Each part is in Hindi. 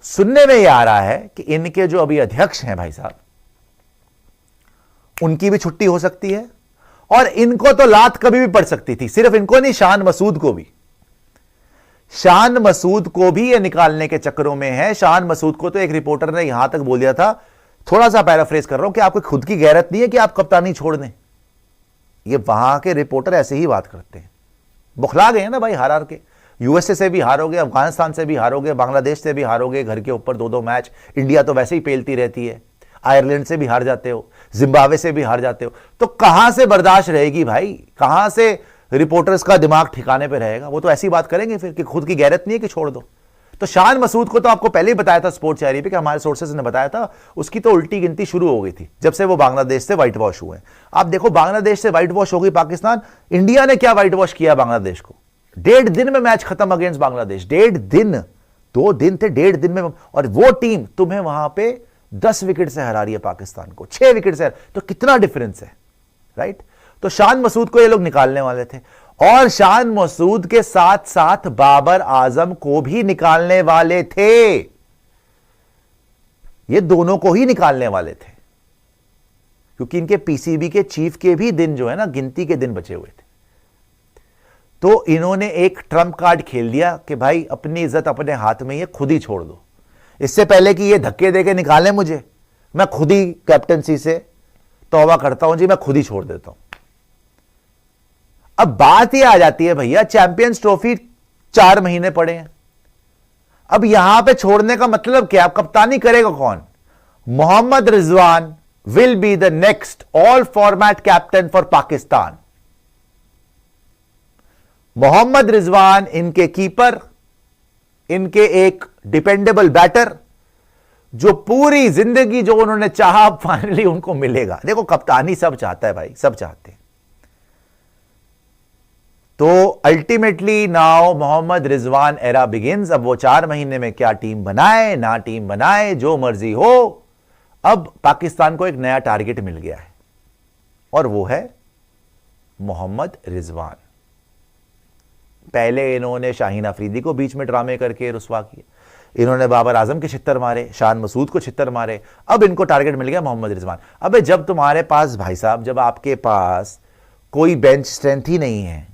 सुनने में यह आ रहा है कि इनके जो अभी अध्यक्ष हैं भाई साहब, उनकी भी छुट्टी हो सकती है और इनको तो लात कभी भी पड़ सकती थी। सिर्फ इनको नहीं, शान मसूद को भी। शान मसूद को भी ये निकालने के चक्करों में है। शान मसूद को तो एक रिपोर्टर ने यहां तक बोल दिया था, थोड़ा सा पैराफ्रेज कर रहा हूं, कि आपको खुद की गैरत नहीं है कि आप कप्तानी छोड़ दें। ये वहां के रिपोर्टर ऐसे ही बात करते हैं। बुखला गए हैं ना भाई, हार के। यूएसए से भी हारोगे, अफगानिस्तान से भी हारोगे, बांग्लादेश से भी हारोगे, घर के ऊपर 2-2 मैच। इंडिया तो वैसे ही पेलती रहती है। आयरलैंड से भी हार जाते हो, जिम्बाब्वे से भी हार जाते हो, तो कहां से बर्दाश्त रहेगी भाई? कहां से रिपोर्टर्स का दिमाग ठिकाने पे रहेगा? वो तो ऐसी बात करेंगे फिर कि खुद की गैरत नहीं है कि छोड़ दो। तो शान मसूद को तो आपको पहले ही बताया था स्पोर्ट्स डायरी पे, कि हमारे सोर्सेज ने बताया था, उसकी तो उल्टी गिनती शुरू हो गई थी जब से वो बांग्लादेश से व्हाइट वॉश हुए। आप देखो, बांग्लादेश से व्हाइट वॉश हो गई पाकिस्तान, इंडिया ने क्या व्हाइट वॉश किया बांग्लादेश को? 1.5 दिन में मैच खत्म अगेंस्ट बांग्लादेश। 1.5 दिन, 2 दिन थे, 1.5 दिन में। और वो टीम तुम्हें वहां पे 10 विकेट से हरा रही है पाकिस्तान को, 6 विकेट से। तो कितना डिफरेंस है, राइट? तो शान मसूद को ये लोग निकालने वाले थे, और शान मसूद के साथ साथ बाबर आजम को भी निकालने वाले थे। ये दोनों को ही निकालने वाले थे, क्योंकि इनके पीसीबी के चीफ के भी दिन जो है ना, गिनती के दिन बचे हुए थे। तो इन्होंने एक ट्रम्प कार्ड खेल दिया कि भाई अपनी इज्जत अपने हाथ में, ये खुद ही छोड़ दो। इससे पहले कि ये धक्के देके निकालें मुझे, मैं खुद ही कैप्टनसी से तौबा करता हूं जी, मैं खुद ही छोड़ देता हूं। अब बात यह आ जाती है भैया, चैंपियंस ट्रॉफी 4 महीने पड़े हैं। अब यहां पे छोड़ने का मतलब क्या? कप्तानी करेगा कौन? Mohammad Rizwan will be the next all format captain for Pakistan. Mohammad Rizwan इनके कीपर, इनके एक डिपेंडेबल बैटर, जो पूरी जिंदगी जो उन्होंने चाहा फाइनली उनको मिलेगा। देखो, कप्तानी सब चाहता है भाई, सब चाहते हैं। तो ultimately now Mohammad Rizwan era begins. अब वो 4 महीने में क्या टीम बनाए ना टीम बनाए, जो मर्जी हो, अब पाकिस्तान को एक नया टारगेट मिल गया है, और वो है मोहम्मद रिजवान। पहले इन्होंने शाहीन अफरीदी को बीच में ड्रामे करके रुसवा किया, इन्होंने बाबर आजम के छित्तर मारे, शान मसूद को छित्तर मारे, अब इनको टारगेट मिल गया मोहम्मद रिजवान। अबे जब तुम्हारे पास भाई साहब, जब आपके पास कोई बेंच स्ट्रेंथ ही नहीं है,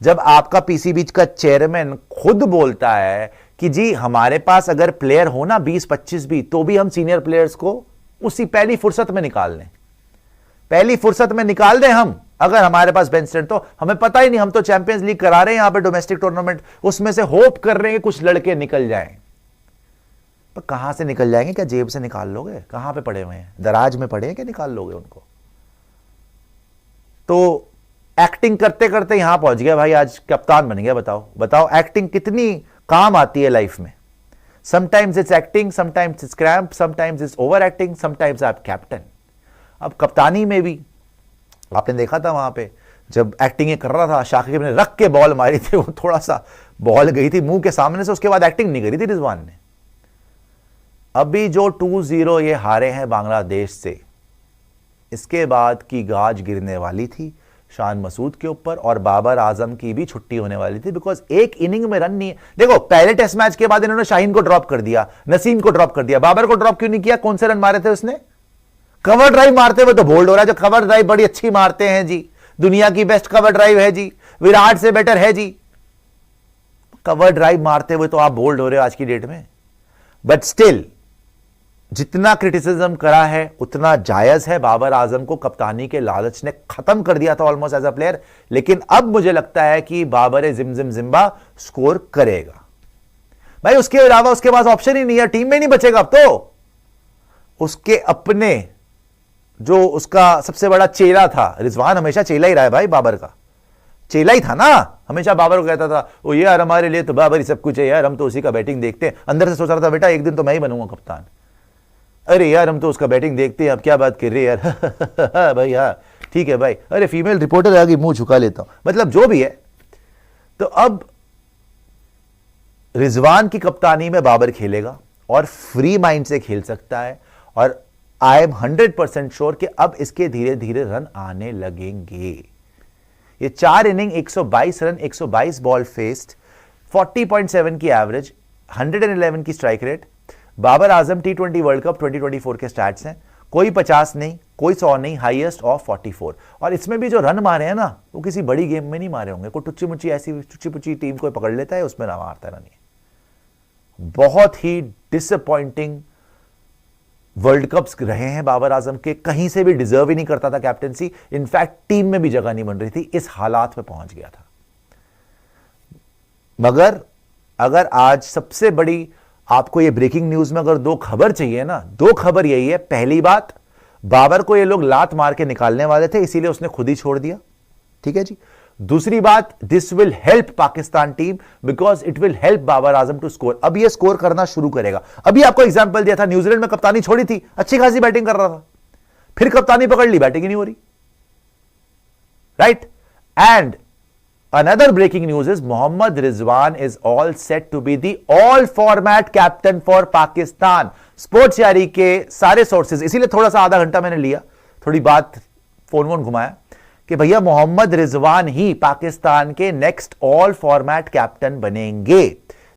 जब आपका पीसीबी का चेयरमैन खुद बोलता है कि जी हमारे पास अगर प्लेयर हो ना 20-25 भी, तो भी हम सीनियर प्लेयर्स को उसी पहली फुर्सत में निकाल लें, पहली फुर्सत में निकाल दें हम, अगर हमारे पास बेंच स्ट्रेंथ। तो हमें पता ही नहीं, हम तो चैंपियंस लीग करा रहे हैं यहां पे, डोमेस्टिक टूर्नामेंट, उसमें से होप कर रहे हैं कुछ लड़के निकल जाएं। तो कहां से निकल जाएंगे? क्या जेब से निकाल लोगे? कहां पे पड़े हुए हैं? दराज में पड़े हैं कि निकाल लोगे उनको? तो एक्टिंग करते करते यहां पहुंच गया भाई, आज कप्तान बन गया। बताओ बताओ, एक्टिंग कितनी काम आती है लाइफ में। Sometimes it's acting, sometimes it's cramp, sometimes it's over acting, sometimes आप कैप्टन। अब कप्तानी में भी आपने देखा था, वहां पे जब एक्टिंग कर रहा था, शाकिब ने रख के बॉल मारी थी, वो थोड़ा सा बॉल गई थी मुंह के सामने से, उसके बाद एक्टिंग नहीं करी थी रिजवान ने। अभी जो 2-0 ये हारे हैं बांग्लादेश से, इसके बाद की गाज गिरने वाली थी शान मसूद के ऊपर, और बाबर आजम की भी छुट्टी होने वाली थी, बिकॉज एक इनिंग में रन नहीं है। देखो, पहले टेस्ट मैच के बाद इन्होंने शाहीन को ड्रॉप कर दिया, नसीम को ड्रॉप कर दिया, बाबर को ड्रॉप क्यों नहीं किया? कौन से रन मारे थे उसने? कवर ड्राइव मारते हुए तो बोल्ड हो रहा है, जो कवर ड्राइव बड़ी अच्छी मारते हैं जी, दुनिया की बेस्ट कवर ड्राइव है जी, विराट से बेटर है जी। कवर ड्राइव मारते हुए तो आप बोल्ड हो रहे हो आज की डेट में। बट स्टिल, जितना क्रिटिसिज्म करा है उतना जायज है। बाबर आजम को कप्तानी के लालच ने खत्म कर दिया था ऑलमोस्ट एज अ प्लेयर, लेकिन अब मुझे लगता है कि बाबर जिमजिम जिम्बा स्कोर करेगा भाई। उसके अलावा उसके पास ऑप्शन ही नहीं है, टीम में नहीं बचेगा अब तो। उसके अपने जो उसका सबसे बड़ा चेला था, रिजवान हमेशा चेला ही रहा है भाई, बाबर का चेला ही था ना, हमेशा बाबर को कहता था वो यार हमारे लिए तो बाबर ही सब कुछ है यार, हम तो उसी का बैटिंग देखते हैं। अंदर से सोच रहा था बेटा एक दिन तो मैं ही बनूंगा कप्तान। अरे यार हम तो उसका बैटिंग देखते हैं, अब क्या बात कर रहे यार भाई हाँ ठीक है भाई, अरे फीमेल रिपोर्टर आ गई, मुंह झुका लेता हूं, मतलब जो भी है। तो अब रिजवान की कप्तानी में बाबर खेलेगा और फ्री माइंड से खेल सकता है, और आई एम 100% श्योर कि अब इसके धीरे धीरे रन आने लगेंगे। ये 4 इनिंग 122 रन, 122 बॉल फेस्ड, 40.7 की एवरेज। 111 की strike rate, Babar Azam T20 world cup 2024 के स्टैट्स हैं, कोई 50 नहीं, कोई 100 नहीं, हाईएस्ट ऑफ 44। और इसमें भी जो रन मारे हैं ना, वो किसी बड़ी गेम में नहीं मारे होंगे, कोई टुच्ची मुच्ची ऐसी टुच्ची पुच्ची टीम कोई पकड़ लेता है उसमें ना मारता है, नहीं। बहुत ही डिसअपॉइंटिंग वर्ल्ड कप्स रहे हैं बाबर आजम के, कहीं से भी डिजर्व ही नहीं करता था कैप्टेंसी, इनफैक्ट टीम में भी जगह नहीं बन रही थी, इस हालात में पहुंच गया था। मगर अगर आज सबसे बड़ी आपको ये ब्रेकिंग न्यूज में अगर दो खबर चाहिए ना, दो खबर यही है। पहली बात, बाबर को ये लोग लात मार के निकालने वाले थे, इसीलिए उसने खुद ही छोड़ दिया, ठीक है जी। दूसरी बात, this will help Pakistan team because it will help Babar Azam to score. अब ये स्कोर करना शुरू करेगा। अभी आपको एग्जांपल दिया था, न्यूजीलैंड में कप्तानी छोड़ी थी, अच्छी खासी बैटिंग कर रहा था, फिर कप्तानी पकड़ ली, बैटिंग ही नहीं हो रही, right. And another breaking news is Mohammad Rizwan is all set to be the all format captain for Pakistan. Sports यारी के सारे सोर्सेज, इसीलिए थोड़ा सा आधा घंटा मैंने लिया, थोड़ी बात फोन वोन घुमाया कि भैया मोहम्मद रिजवान ही पाकिस्तान के नेक्स्ट ऑल फॉर्मेट कैप्टन बनेंगे।